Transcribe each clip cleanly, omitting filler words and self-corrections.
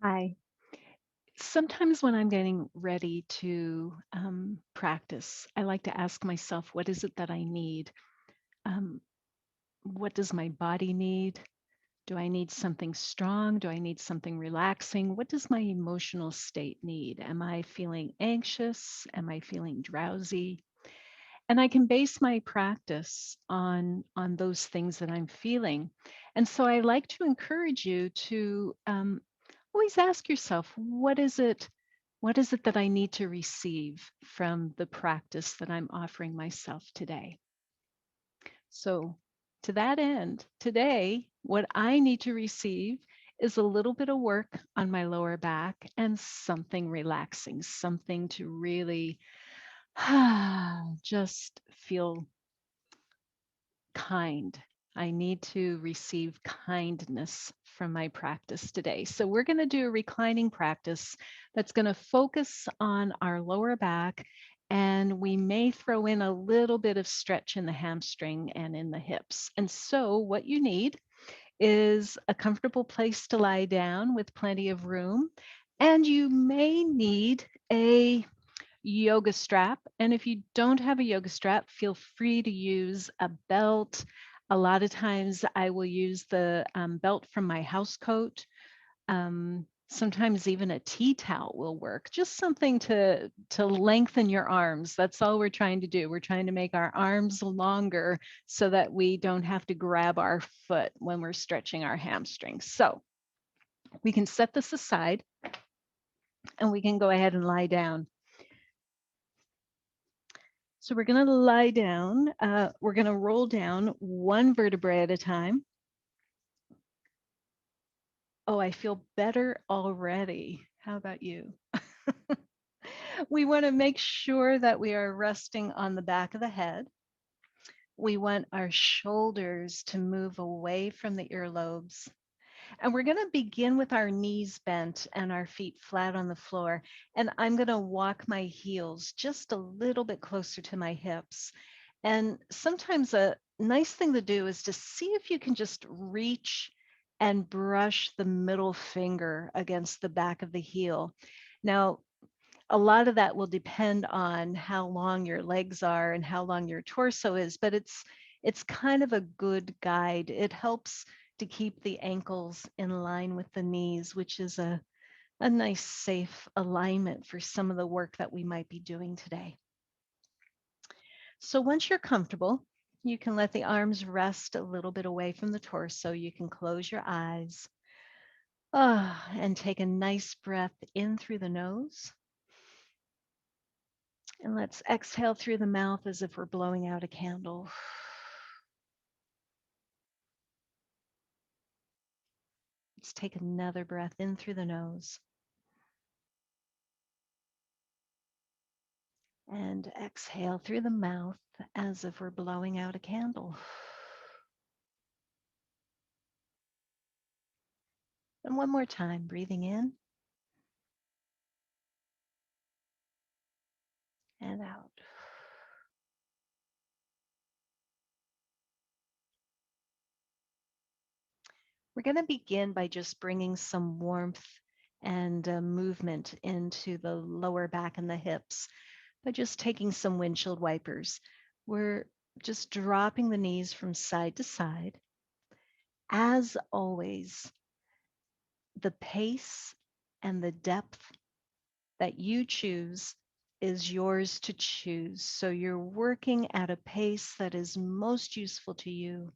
Hi. Sometimes when I'm getting ready to practice, I like to ask myself, what is it that I need? Um, what does my body need? Do I need something strong? Do I need something relaxing? What does my emotional state need? Am I feeling anxious? Am I feeling drowsy? And I can base my practice on those things that I'm feeling. And so I like to encourage you to always ask yourself, what is it that I need to receive from the practice that I'm offering myself today? So, to that end, today, what I need to receive is a little bit of work on my lower back and something relaxing, something to really just feel kind. I need to receive kindness from my practice today. So, we're going to do a reclining practice that's going to focus on our lower back, and we may throw in a little bit of stretch in the hamstring and in the hips. And so, what you need is a comfortable place to lie down with plenty of room. And you may need a yoga strap. And if you don't have a yoga strap, feel free to use a belt. A lot of times I will use the belt from my house coat. Sometimes even a tea towel will work. Just something to lengthen your arms. That's all we're trying to do. We're trying to make our arms longer so that we don't have to grab our foot when we're stretching our hamstrings. So we can set this aside and we can go ahead and lie down. So we're going to lie down. We're going to roll down one vertebrae at a time. Oh, I feel better already. How about you? We want to make sure that we are resting on the back of the head. We want our shoulders to move away from the earlobes. And we're going to begin with our knees bent and our feet flat on the floor. And I'm going to walk my heels just a little bit closer to my hips. And sometimes a nice thing to do is to see if you can just reach and brush the middle finger against the back of the heel. Now, a lot of that will depend on how long your legs are and how long your torso is, but it's kind of a good guide. It helps to keep the ankles in line with the knees, which is a nice safe alignment for some of the work that we might be doing today. So once you're comfortable, you can let the arms rest a little bit away from the torso. You can close your eyes and take a nice breath in through the nose. And let's exhale through the mouth as if we're blowing out a candle. Let's take another breath in through the nose and exhale through the mouth as if we're blowing out a candle. And one more time, breathing in and out. We're going to begin by just bringing some warmth and movement into the lower back and the hips by just taking some windshield wipers. We're just dropping the knees from side to side. As always, the pace and the depth that you choose is yours to choose. So you're working at a pace that is most useful to you.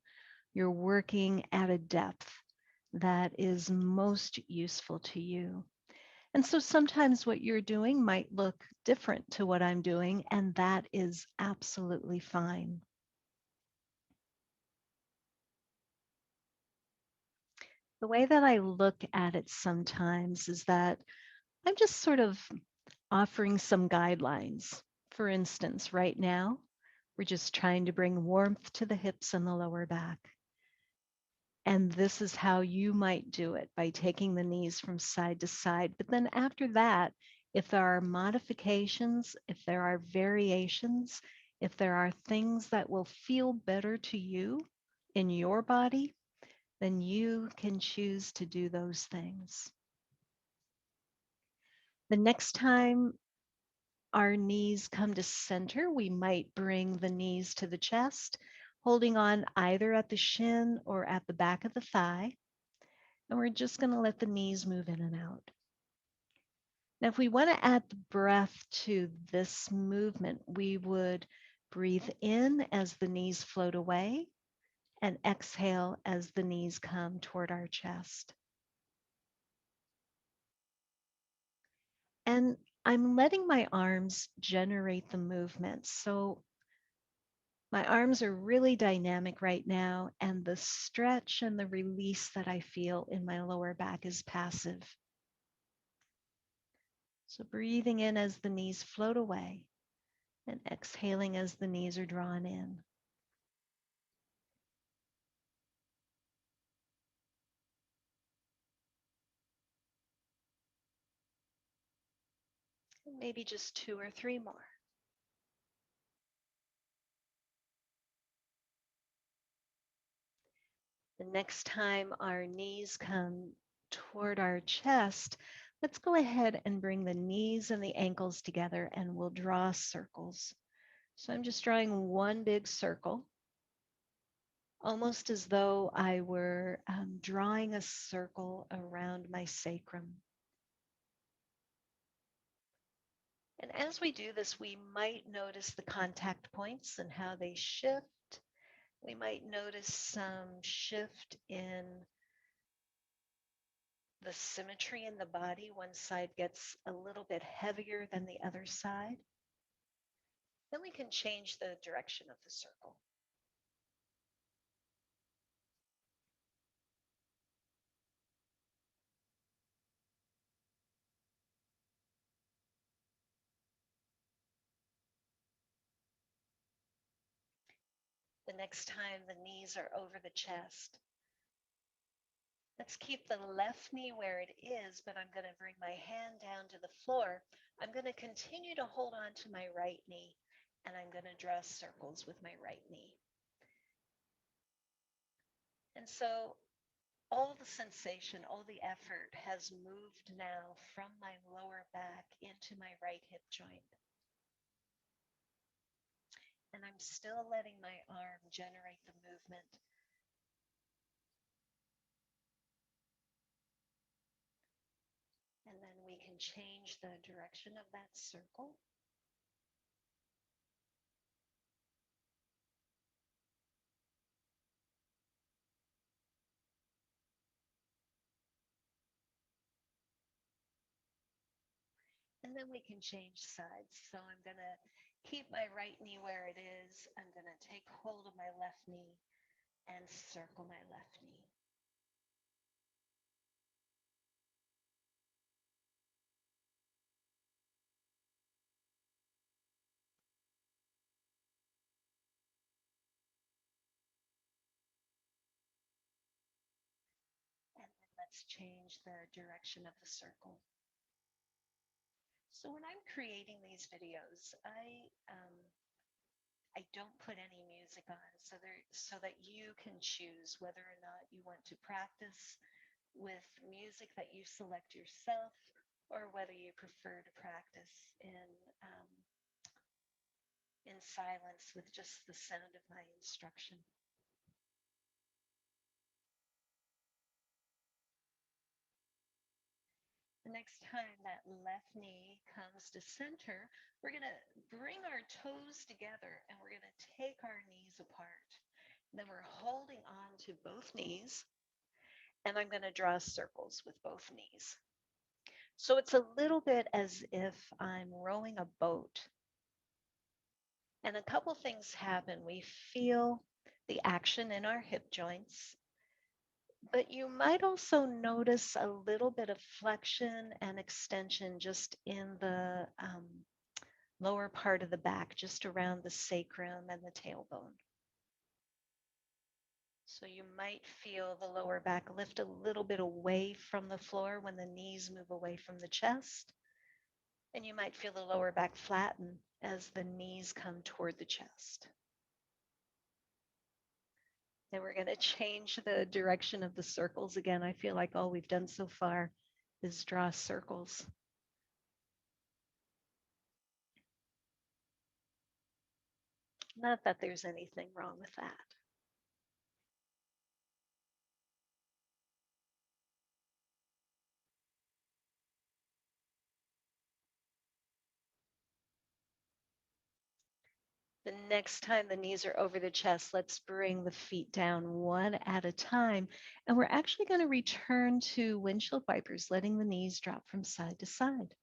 You're working at a depth that is most useful to you. And so sometimes what you're doing might look different to what I'm doing, and that is absolutely fine. The way that I look at it sometimes is that I'm just sort of offering some guidelines. For instance, right now, we're just trying to bring warmth to the hips and the lower back. And this is how you might do it by taking the knees from side to side. But then after that, if there are modifications, if there are variations, if there are things that will feel better to you in your body, then you can choose to do those things. The next time our knees come to center, we might bring the knees to the chest, holding on either at the shin or at the back of the thigh. And we're just going to let the knees move in and out. Now, if we want to add the breath to this movement, we would breathe in as the knees float away and exhale as the knees come toward our chest. And I'm letting my arms generate the movement. So my arms are really dynamic right now, and the stretch and the release that I feel in my lower back is passive. So breathing in as the knees float away and exhaling as the knees are drawn in. Maybe just 2 or 3 more. The next time our knees come toward our chest, let's go ahead and bring the knees and the ankles together and we'll draw circles. So I'm just drawing one big circle, almost as though I were drawing a circle around my sacrum. And as we do this, we might notice the contact points and how they shift. We might notice some shift in the symmetry in the body. One side gets a little bit heavier than the other side. Then we can change the direction of the circle. The next time the knees are over the chest, let's keep the left knee where it is, but I'm going to bring my hand down to the floor. I'm going to continue to hold on to my right knee, and I'm going to draw circles with my right knee. And so all the sensation, all the effort has moved now from my lower back into my right hip joint. And I'm still letting my arm generate the movement. And then we can change the direction of that circle. And then we can change sides. So I'm going to keep my right knee where it is. I'm going to take hold of my left knee and circle my left knee. And then let's change the direction of the circle. So when I'm creating these videos, I don't put any music on so that you can choose whether or not you want to practice with music that you select yourself or whether you prefer to practice um, in silence with just the sound of my instruction. The next time that left knee comes to center, we're going to bring our toes together and we're going to take our knees apart. And then we're holding on to both knees and I'm going to draw circles with both knees. So it's a little bit as if I'm rowing a boat. And a couple things happen. We feel the action in our hip joints, but you might also notice a little bit of flexion and extension just in the lower part of the back, just around the sacrum and the tailbone. So you might feel the lower back lift a little bit away from the floor when the knees move away from the chest. And you might feel the lower back flatten as the knees come toward the chest. And we're going to change the direction of the circles again. I feel like all we've done so far is draw circles. Not that there's anything wrong with that. The next time the knees are over the chest, let's bring the feet down one at a time. And we're actually going to return to windshield wipers, letting the knees drop from side to side.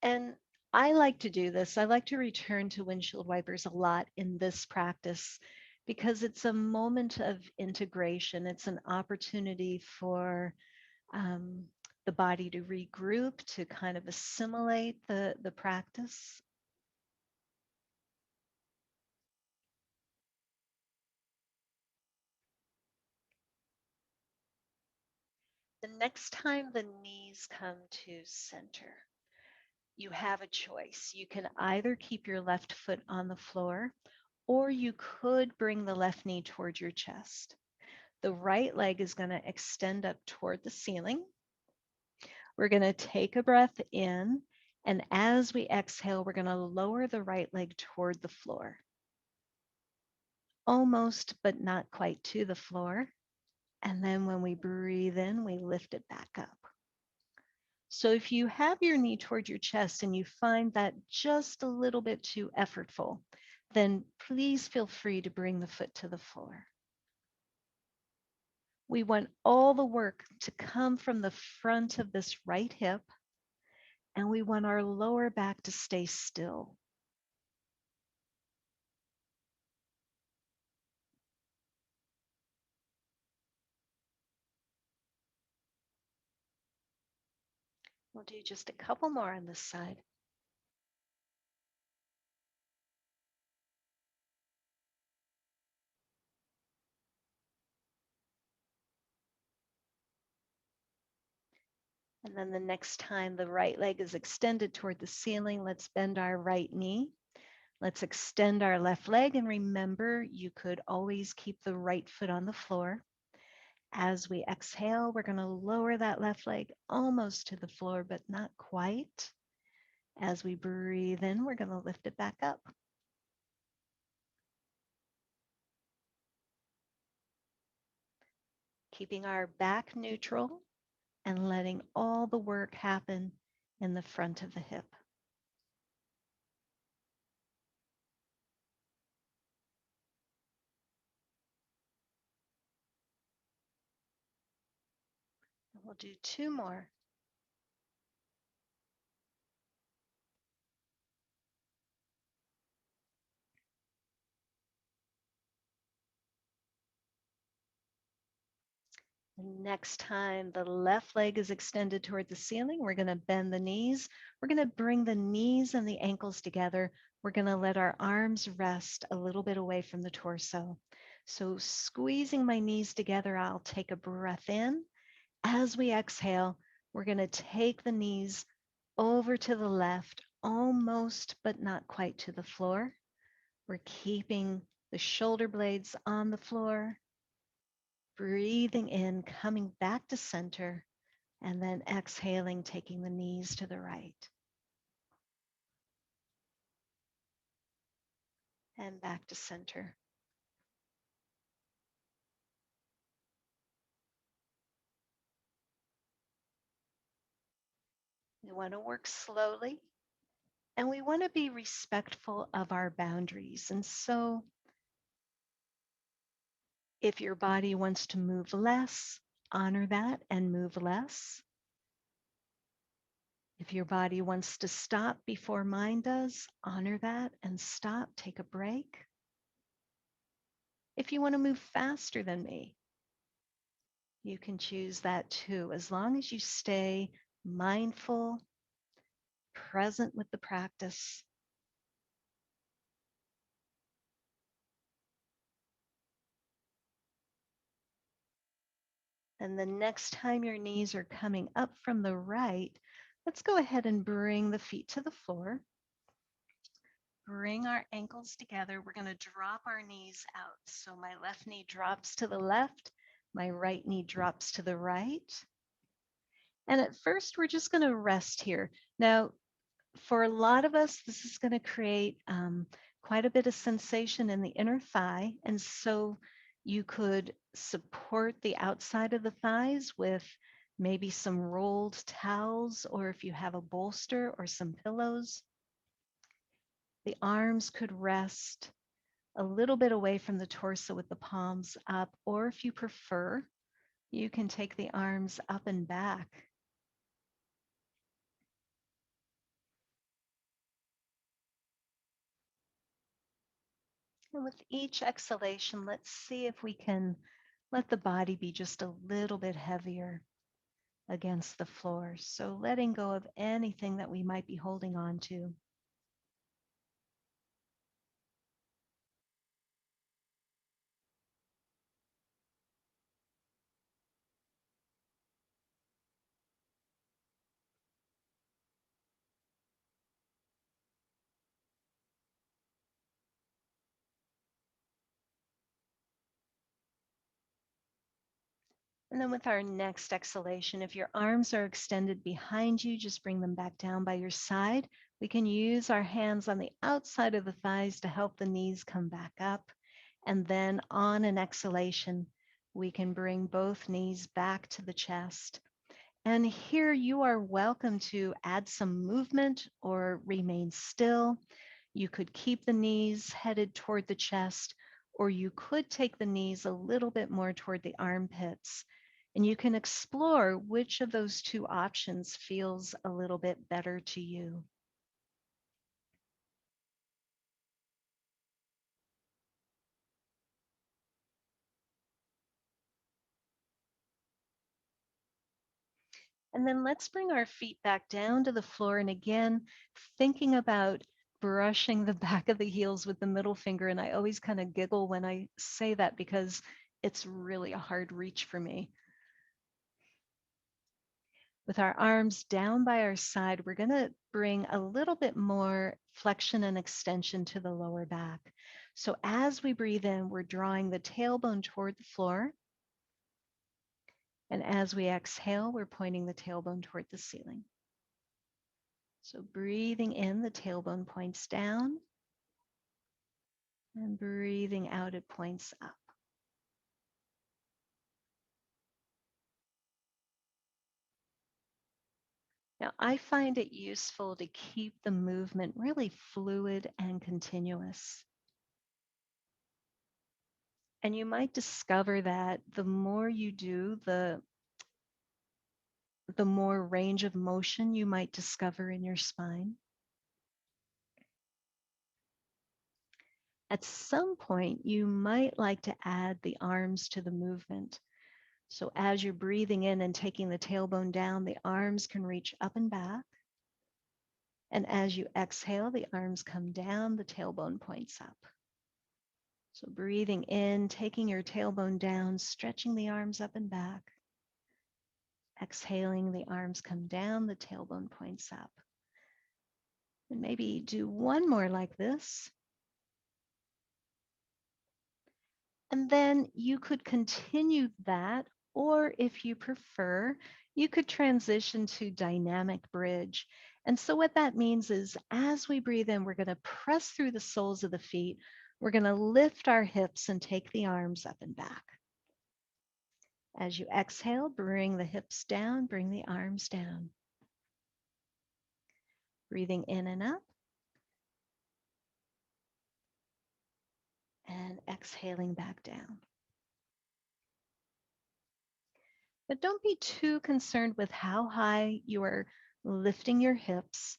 And I like to do this. I like to return to windshield wipers a lot in this practice because it's a moment of integration. It's an opportunity for um, the body to regroup, to kind of assimilate the practice. The next time the knees come to center, you have a choice. You can either keep your left foot on the floor, or you could bring the left knee toward your chest. The right leg is going to extend up toward the ceiling. We're going to take a breath in, and as we exhale, we're going to lower the right leg toward the floor. Almost, but not quite to the floor. And then when we breathe in, we lift it back up. So if you have your knee toward your chest and you find that just a little bit too effortful, then please feel free to bring the foot to the floor. We want all the work to come from the front of this right hip, and we want our lower back to stay still. We'll do just a couple more on this side. And then the next time the right leg is extended toward the ceiling, let's bend our right knee. Let's extend our left leg, and remember, you could always keep the right foot on the floor. As we exhale, we're going to lower that left leg almost to the floor, but not quite. As we breathe in, we're going to lift it back up. Keeping our back neutral and letting all the work happen in the front of the hip. We'll do two more. Next time the left leg is extended toward the ceiling, we're going to bend the knees. We're going to bring the knees and the ankles together. We're going to let our arms rest a little bit away from the torso. So squeezing my knees together, I'll take a breath in. As we exhale, we're going to take the knees over to the left, almost but not quite to the floor. We're keeping the shoulder blades on the floor. Breathing in, coming back to center, and then exhaling, taking the knees to the right. And back to center. We want to work slowly, and we want to be respectful of our boundaries. And so if your body wants to move less, honor that and move less. If your body wants to stop before mine does, honor that and stop, take a break. If you want to move faster than me, you can choose that too, as long as you stay mindful, present with the practice. And the next time your knees are coming up from the right, let's go ahead and bring the feet to the floor. Bring our ankles together. We're going to drop our knees out. So my left knee drops to the left, my right knee drops to the right. And at first, we're just going to rest here. Now, For a lot of us, this is going to create quite a bit of sensation in the inner thigh. And so you could support the outside of the thighs with maybe some rolled towels, or if you have a bolster or some pillows. The arms could rest a little bit away from the torso with the palms up, or if you prefer, you can take the arms up and back. And with each exhalation, let's see if we can let the body be just a little bit heavier against the floor. So letting go of anything that we might be holding on to. And then with our next exhalation, if your arms are extended behind you, just bring them back down by your side. We can use our hands on the outside of the thighs to help the knees come back up. And then on an exhalation, we can bring both knees back to the chest. And here you are welcome to add some movement or remain still. You could keep the knees headed toward the chest, or you could take the knees a little bit more toward the armpits. And you can explore which of those two options feels a little bit better to you. And then let's bring our feet back down to the floor. And again, thinking about brushing the back of the heels with the middle finger. And I always kind of giggle when I say that because it's really a hard reach for me. With our arms down by our side, we're going to bring a little bit more flexion and extension to the lower back. So as we breathe in, we're drawing the tailbone toward the floor. And as we exhale, we're pointing the tailbone toward the ceiling. So breathing in, the tailbone points down, and breathing out, it points up. Now, I find it useful to keep the movement really fluid and continuous. And you might discover that the more you do, the more range of motion you might discover in your spine. At some point, you might like to add the arms to the movement. So as you're breathing in and taking the tailbone down, the arms can reach up and back. And as you exhale, the arms come down, the tailbone points up. So breathing in, taking your tailbone down, stretching the arms up and back. Exhaling, the arms come down, the tailbone points up. And maybe do one more like this. And then you could continue that, or if you prefer, you could transition to dynamic bridge. And so what that means is as we breathe in, we're going to press through the soles of the feet. We're going to lift our hips and take the arms up and back. As you exhale, bring the hips down, bring the arms down. Breathing in and up. And exhaling back down. But don't be too concerned with how high you are lifting your hips.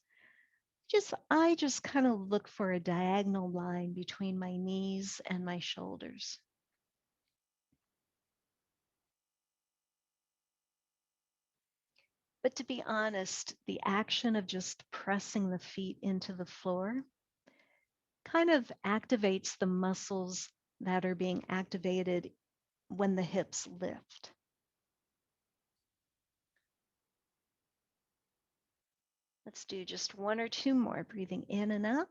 I just kind of look for a diagonal line between my knees and my shoulders. But to be honest, the action of just pressing the feet into the floor kind of activates the muscles that are being activated when the hips lift. Let's do just one or two more, breathing in and up.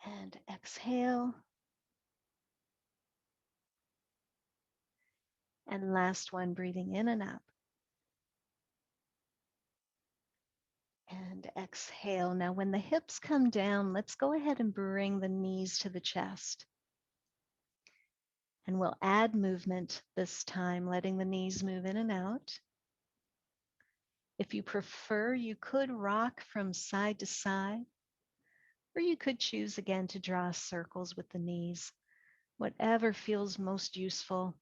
And exhale. And last one, breathing in and up. And exhale. Now, when the hips come down, let's go ahead and bring the knees to the chest. And we'll add movement this time, letting the knees move in and out. If you prefer, you could rock from side to side, or you could choose again to draw circles with the knees, whatever feels most useful.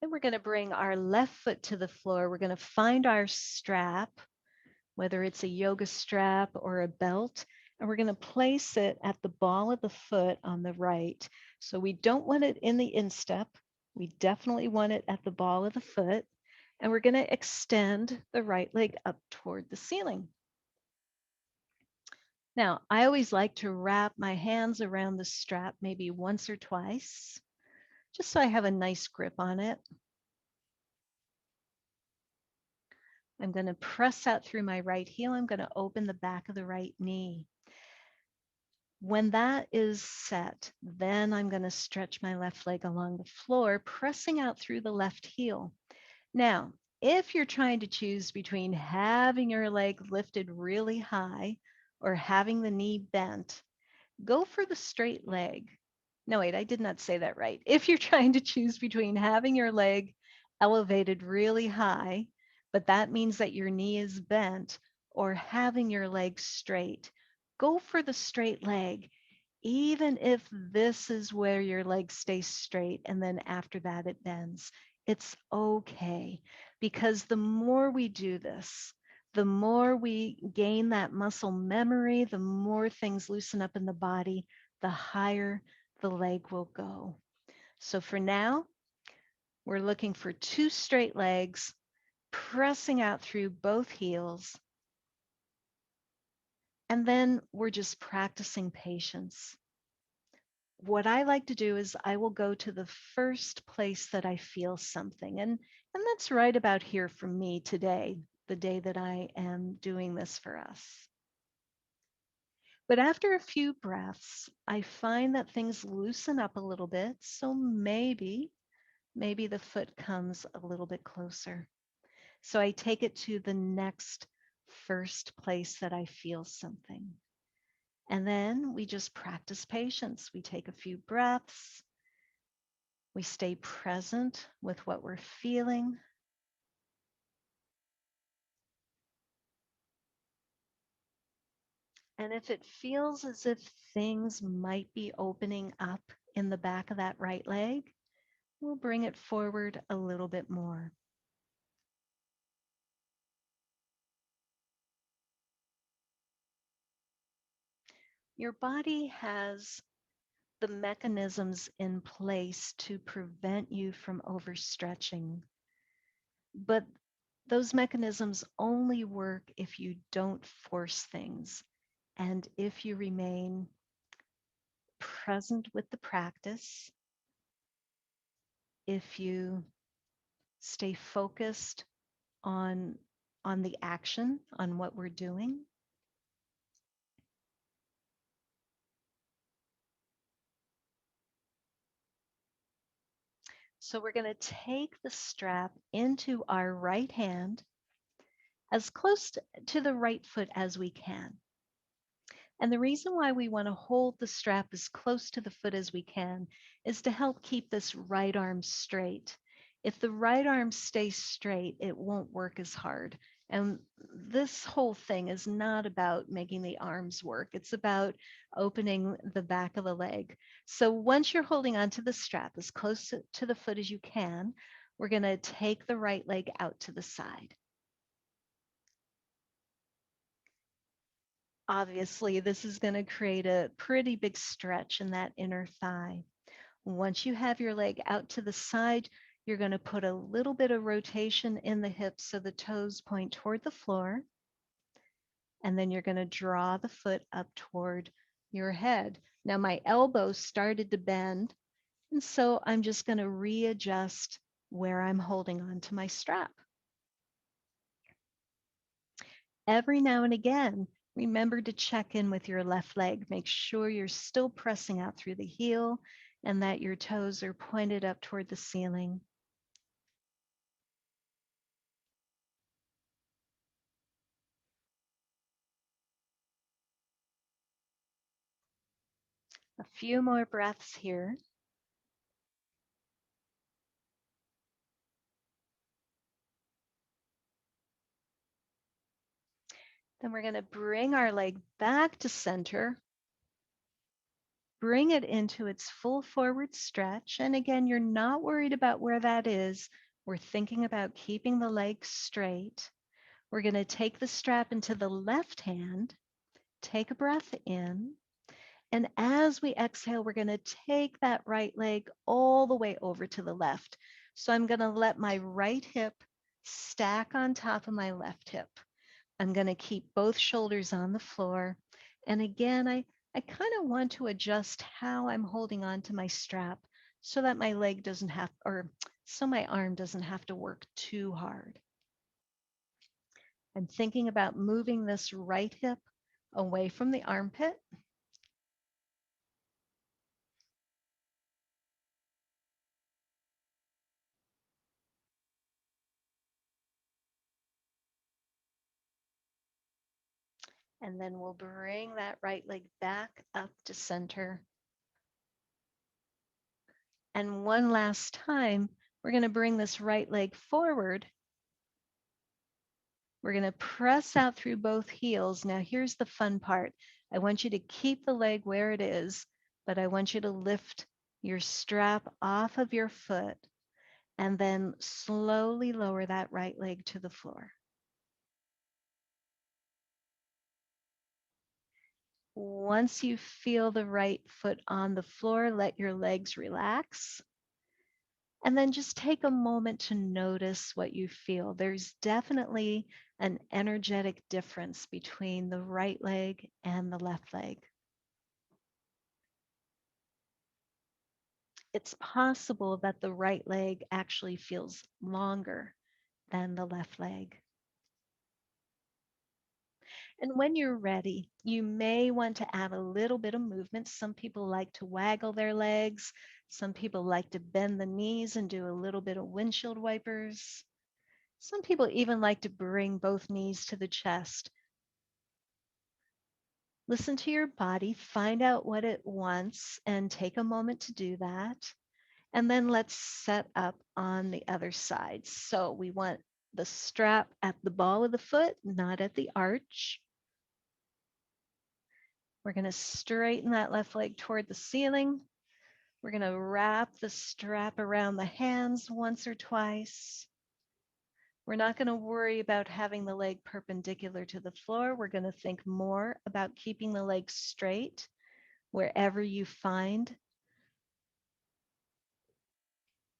Then we're going to bring our left foot to the floor. We're going to find our strap, whether it's a yoga strap or a belt, and we're going to place it at the ball of the foot on the right. So we don't want it in the instep. We definitely want it at the ball of the foot. And we're going to extend the right leg up toward the ceiling. Now, I always like to wrap my hands around the strap maybe once or twice, just so I have a nice grip on it. I'm going to press out through my right heel. I'm going to open the back of the right knee. When that is set, then I'm going to stretch my left leg along the floor, pressing out through the left heel. Now, if you're trying to choose between having your leg lifted really high or having the knee bent, go for the straight leg. No, wait, I did not say that right. If you're trying to choose between having your leg elevated really high, but that means that your knee is bent, or having your leg straight, go for the straight leg, even if this is where your leg stays straight and then after that it bends. It's okay, because the more we do this, the more we gain that muscle memory, the more things loosen up in the body, the higher the leg will go. So for now, we're looking for 2 straight legs, pressing out through both heels. And then we're just practicing patience. What I like to do is I will go to the first place that I feel something. And that's right about here for me today, the day that I am doing this for us. But after a few breaths, I find that things loosen up a little bit. So maybe the foot comes a little bit closer. So I take it to the next first place that I feel something. And then we just practice patience. We take a few breaths. We stay present with what we're feeling. And if it feels as if things might be opening up in the back of that right leg, we'll bring it forward a little bit more. Your body has the mechanisms in place to prevent you from overstretching, but those mechanisms only work if you don't force things and if you remain present with the practice, if you stay focused on the action, on what we're doing. So we're going to take the strap into our right hand as close to the right foot as we can. And the reason why we want to hold the strap as close to the foot as we can is to help keep this right arm straight. If the right arm stays straight, it won't work as hard. And this whole thing is not about making the arms work. It's about opening the back of the leg. So once you're holding onto the strap as close to the foot as you can, we're going to take the right leg out to the side. Obviously, this is going to create a pretty big stretch in that inner thigh. Once you have your leg out to the side, you're going to put a little bit of rotation in the hips so the toes point toward the floor. And then you're going to draw the foot up toward your head. Now my elbow started to bend, and so I'm just going to readjust where I'm holding on to my strap. Every now and again, remember to check in with your left leg. Make sure you're still pressing out through the heel and that your toes are pointed up toward the ceiling. A few more breaths here. Then we're going to bring our leg back to center. Bring it into its full forward stretch. And again, you're not worried about where that is. We're thinking about keeping the leg straight. We're going to take the strap into the left hand, take a breath in. And as we exhale, we're going to take that right leg all the way over to the left. So I'm going to let my right hip stack on top of my left hip. I'm going to keep both shoulders on the floor. And again, I kind of want to adjust how I'm holding on to my strap so that my leg doesn't have, or so my arm doesn't have to work too hard. I'm thinking about moving this right hip away from the armpit. And then we'll bring that right leg back up to center. And one last time, we're going to bring this right leg forward. We're going to press out through both heels. Now, here's the fun part. I want you to keep the leg where it is, but I want you to lift your strap off of your foot and then slowly lower that right leg to the floor. Once you feel the right foot on the floor, let your legs relax. And then just take a moment to notice what you feel. There's definitely an energetic difference between the right leg and the left leg. It's possible that the right leg actually feels longer than the left leg. And when you're ready, you may want to add a little bit of movement. Some people like to waggle their legs. Some people like to bend the knees and do a little bit of windshield wipers. Some people even like to bring both knees to the chest. Listen to your body, find out what it wants, and take a moment to do that. And then let's set up on the other side. So we want the strap at the ball of the foot, not at the arch. We're going to straighten that left leg toward the ceiling. We're going to wrap the strap around the hands once or twice. We're not going to worry about having the leg perpendicular to the floor. We're going to think more about keeping the leg straight wherever you find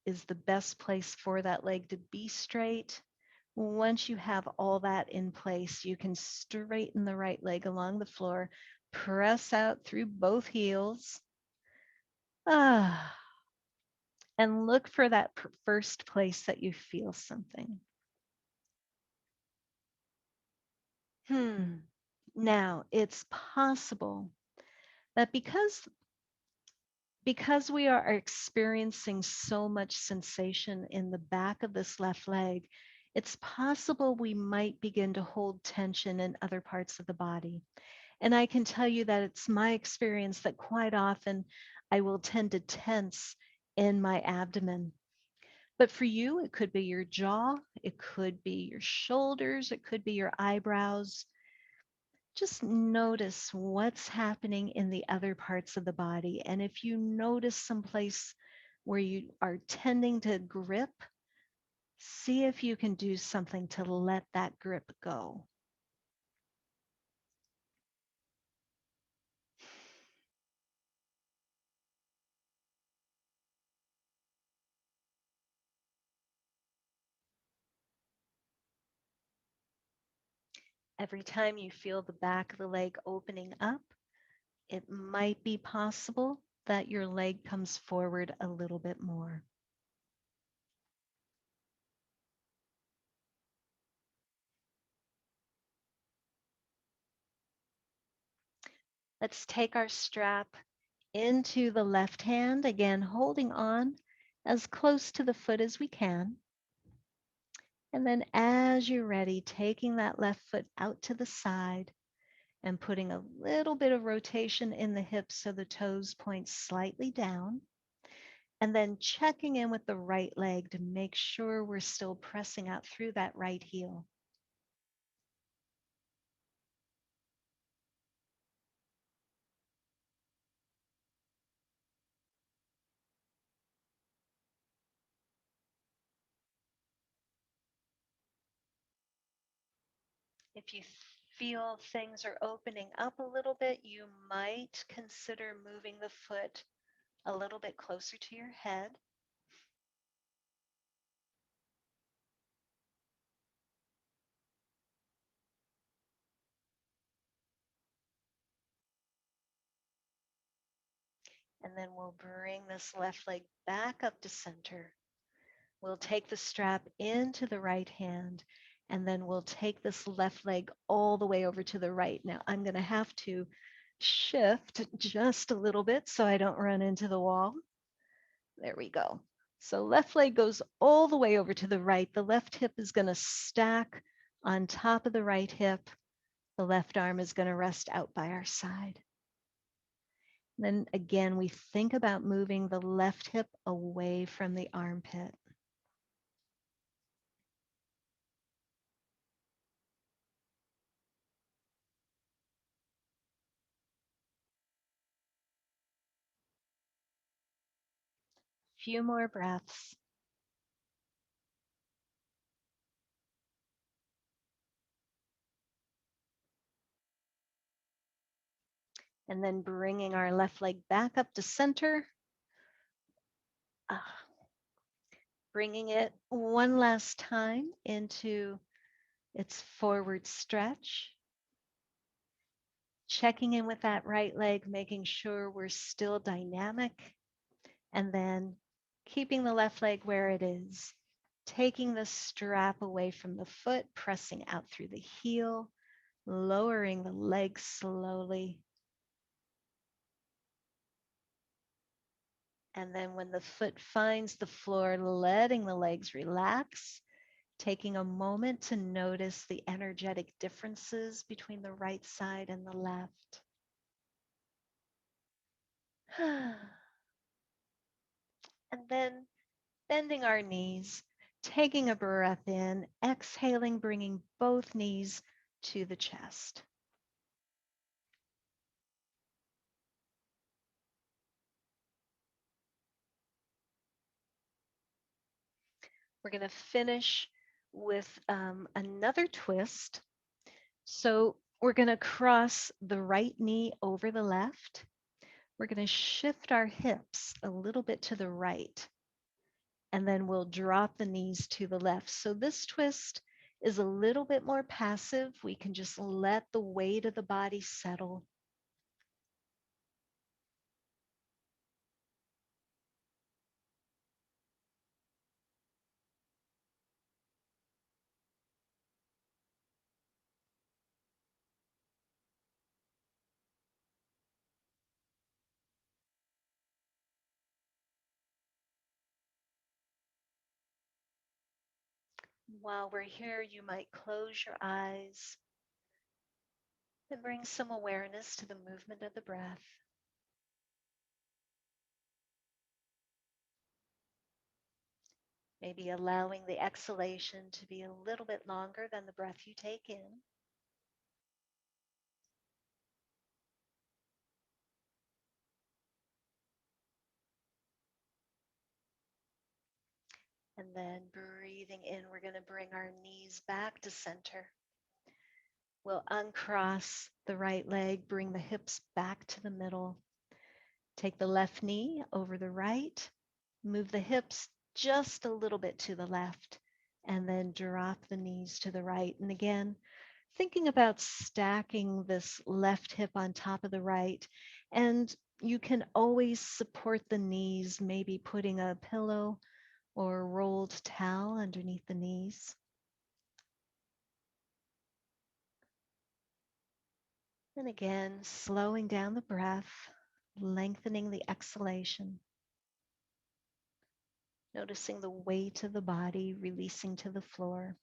is the best place for that leg to be straight. Once you have all that in place, you can straighten the right leg along the floor, press out through both heels, and look for that first place that you feel something. Now, it's possible that because we are experiencing so much sensation in the back of this left leg, it's possible we might begin to hold tension in other parts of the body. And I can tell you that it's my experience that quite often I will tend to tense in my abdomen. But for you, it could be your jaw, it could be your shoulders, it could be your eyebrows. Just notice what's happening in the other parts of the body. And if you notice someplace where you are tending to grip, see if you can do something to let that grip go. Every time you feel the back of the leg opening up, it might be possible that your leg comes forward a little bit more. Let's take our strap into the left hand, again, holding on as close to the foot as we can. And then as you're ready, taking that left foot out to the side and putting a little bit of rotation in the hips so the toes point slightly down. And then checking in with the right leg to make sure we're still pressing out through that right heel. If you feel things are opening up a little bit, you might consider moving the foot a little bit closer to your head. And then we'll bring this left leg back up to center. We'll take the strap into the right hand, and then we'll take this left leg all the way over to the right. Now I'm going to have to shift just a little bit so I don't run into the wall. There we go. So left leg goes all the way over to the right. The left hip is going to stack on top of the right hip. The left arm is going to rest out by our side. Then again, we think about moving the left hip away from the armpit. Few more breaths. And then bringing our left leg back up to center. Bringing it one last time into its forward stretch. Checking in with that right leg, making sure we're still dynamic. And then keeping the left leg where it is. Taking the strap away from the foot, pressing out through the heel, lowering the leg slowly. And then when the foot finds the floor, letting the legs relax, taking a moment to notice the energetic differences between the right side and the left. And then bending our knees, taking a breath in, exhaling, bringing both knees to the chest. We're going to finish with another twist. So we're going to cross the right knee over the left. We're going to shift our hips a little bit to the right, and then we'll drop the knees to the left. So this twist is a little bit more passive. We can just let the weight of the body settle. While we're here, you might close your eyes and bring some awareness to the movement of the breath. Maybe allowing the exhalation to be a little bit longer than the breath you take in. And then breathing in, we're going to bring our knees back to center. We'll uncross the right leg, bring the hips back to the middle. Take the left knee over the right, move the hips just a little bit to the left, and then drop the knees to the right. And again, thinking about stacking this left hip on top of the right. And you can always support the knees, maybe putting a pillow or a rolled towel underneath the knees. And again, slowing down the breath, lengthening the exhalation, noticing the weight of the body releasing to the floor.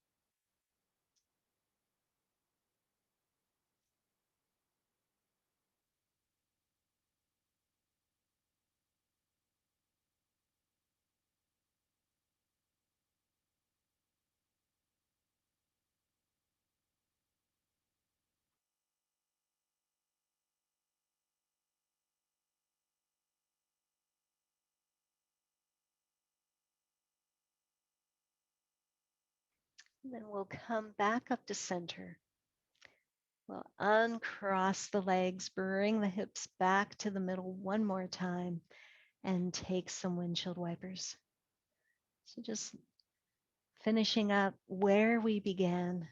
And then we'll come back up to center. We'll uncross the legs, bring the hips back to the middle one more time, and take some windshield wipers. So just finishing up where we began.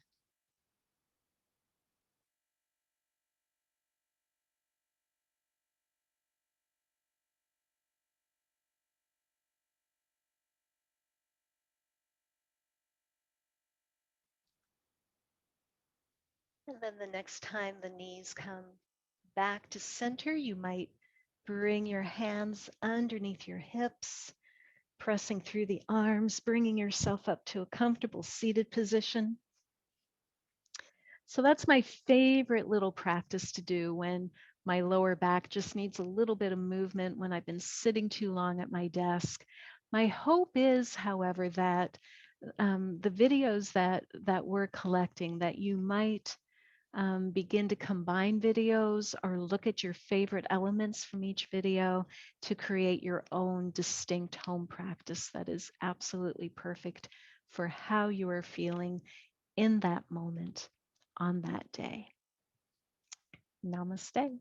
And then the next time the knees come back to center, you might bring your hands underneath your hips, pressing through the arms, bringing yourself up to a comfortable seated position. So that's my favorite little practice to do when my lower back just needs a little bit of movement when I've been sitting too long at my desk. My hope is, however, that the videos that we're collecting, that you might begin to combine videos or look at your favorite elements from each video to create your own distinct home practice that is absolutely perfect for how you are feeling in that moment on that day. Namaste.